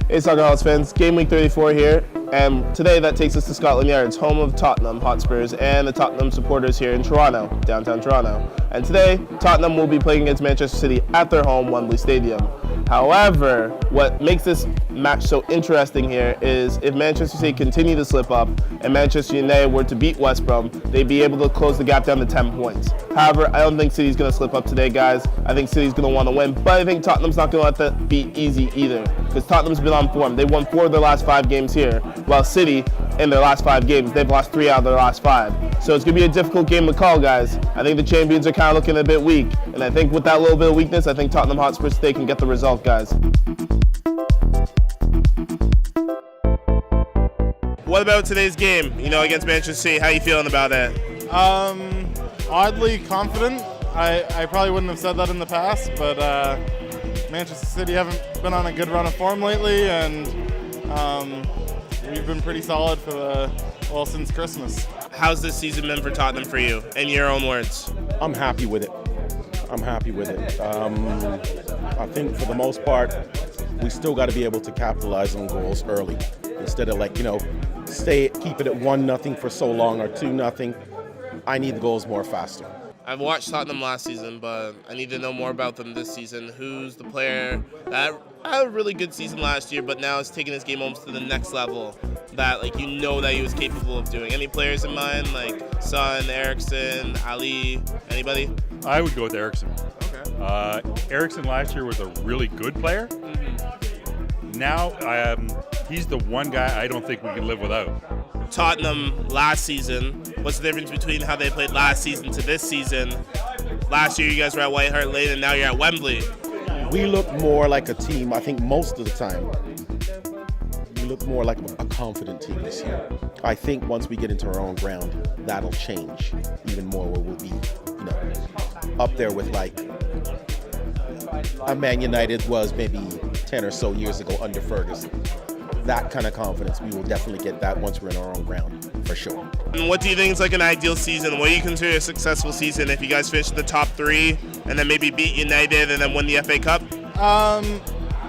Hey Soccer House fans, Game Week 34 here, and today that takes us to Scotland Yard's home of Tottenham Hotspurs and the Tottenham supporters here in Toronto, downtown Toronto. And today, Tottenham will be playing against Manchester City at their home Wembley Stadium. However, what makes this match so interesting here is if Manchester City continue to slip up and Manchester United were to beat West Brom, they'd be able to close the gap down to 10 points. However, I don't think City's going to slip up today, guys. I think City's going to want to win, but I think Tottenham's not going to let that be easy either, because Tottenham's been on form. They won 4 of their last 5 games here, while City, in their last 5 games, they've lost 3 out of their last 5. So it's going to be a difficult game to call, guys. I think the champions are kind of looking a bit weak, and I think with that little bit of weakness, I think Tottenham Hotspur today can get the result, guys. What about today's game, against Manchester City? How are you feeling about that? Oddly confident. I probably wouldn't have said that in the past, but Manchester City haven't been on a good run of form lately, and we've been pretty solid since Christmas. How's this season been for Tottenham for you, in your own words? I'm happy with it. I think for the most part, we still got to be able to capitalize on goals early instead of keep it at 1-0 for so long or 2-0. I need the goals more faster. I've watched Tottenham last season, but I need to know more about them this season. Who's the player that had a really good season last year, but now is taking his game almost to the next level that that he was capable of doing? Any players in mind, like Son, Eriksen, Ali, anybody? I would go with Eriksen. Okay. Eriksen last year was a really good player. Now, he's the one guy I don't think we can live without. Tottenham last season, what's the difference between how they played last season to this season? Last year you guys were at White Hart Lane and now you're at Wembley. We look more like a team, I think most of the time. We look more like a confident team this year. I think once we get into our own ground, that'll change even more, where we'll be, up there with a Man United was maybe 10 or so years ago under Ferguson. That kind of confidence, we will definitely get that once we're in our own ground, for sure. And what do you think is an ideal season? What do you consider a successful season if you guys finish in the top 3 and then maybe beat United and then win the FA Cup?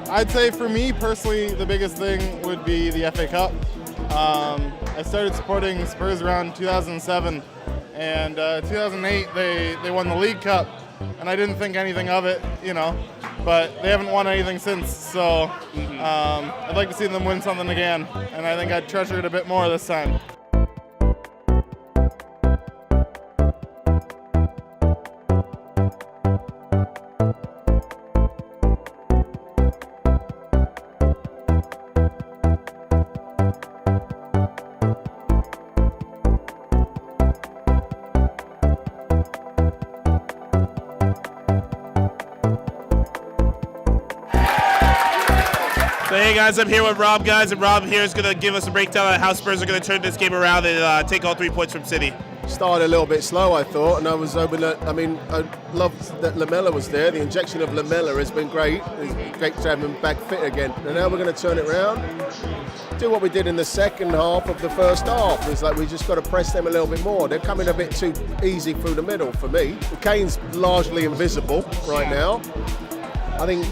I'd say for me personally, the biggest thing would be the FA Cup. I started supporting Spurs around 2007, and 2008 they won the League Cup, and I didn't think anything of it, but they haven't won anything since, so I'd like to see them win something again, and I think I'd treasure it a bit more this time. So hey guys, I'm here with Rob, guys, and Rob here is going to give us a breakdown on how Spurs are going to turn this game around and take all 3 points from City. Started a little bit slow, I thought, and I was hoping that, I loved that Lamella was there. The injection of Lamella has been great. It's great to have him back fit again. And now we're going to turn it around, do what we did in the second half of the first half. It's we just got to press them a little bit more. They're coming a bit too easy through the middle for me. Kane's largely invisible right now. I think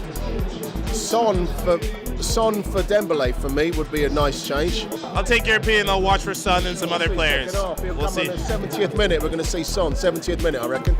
Son for Dembele for me would be a nice change. I'll take your opinion. I'll watch for Son and some other players. We'll see. On the 70th minute, we're going to see Son. 70th minute, I reckon.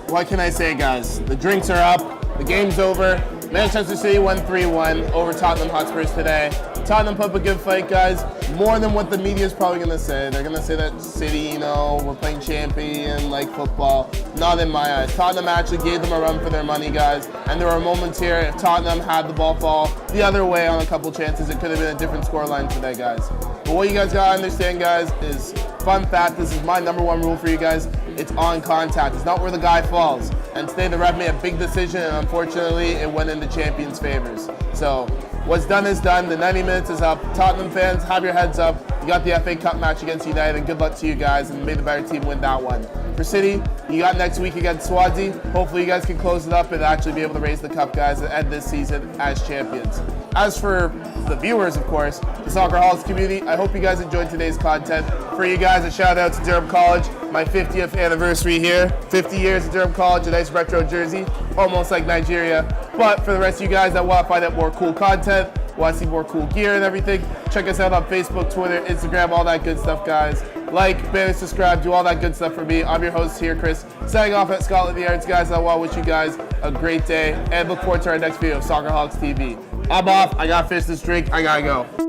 What can I say, guys? The drinks are up. The game's over. Manchester City won 3-1 over Tottenham Hotspurs today. Tottenham put up a good fight, guys. More than what the media is probably going to say. They're going to say that City, we're playing champion like football. Not in my eyes. Tottenham actually gave them a run for their money, guys. And there were moments here, if Tottenham had the ball fall the other way on a couple chances, it could have been a different scoreline today, guys. But what you guys got to understand, guys, is fun fact. This is my #1 rule for you guys. It's on contact. It's not where the guy falls. And today the ref made a big decision, and unfortunately it went in the champions' favors. So what's done is done. The 90 minutes is up. Tottenham fans, have your heads up. You got the FA Cup match against United, and good luck to you guys, and may the better team win that one. For City, you got next week against Swansea. Hopefully you guys can close it up and actually be able to raise the cup, guys, and end this season as champions. As for the viewers, of course, the Soccerholics community, I hope you guys enjoyed today's content. For you guys, a shout out to Durham College, my 50th anniversary here. 50 years at Durham College, a nice retro jersey, almost like Nigeria. But for the rest of you guys that want to find out more cool content, want to see more cool gear and everything, check us out on Facebook, Twitter, Instagram, all that good stuff, guys. Like, banner, subscribe, do all that good stuff for me. I'm your host here, Chris, signing off at Scotland Yards, guys. I want to wish you guys a great day and look forward to our next video of Soccerholics TV. I'm off. I got to finish this drink. I got to go.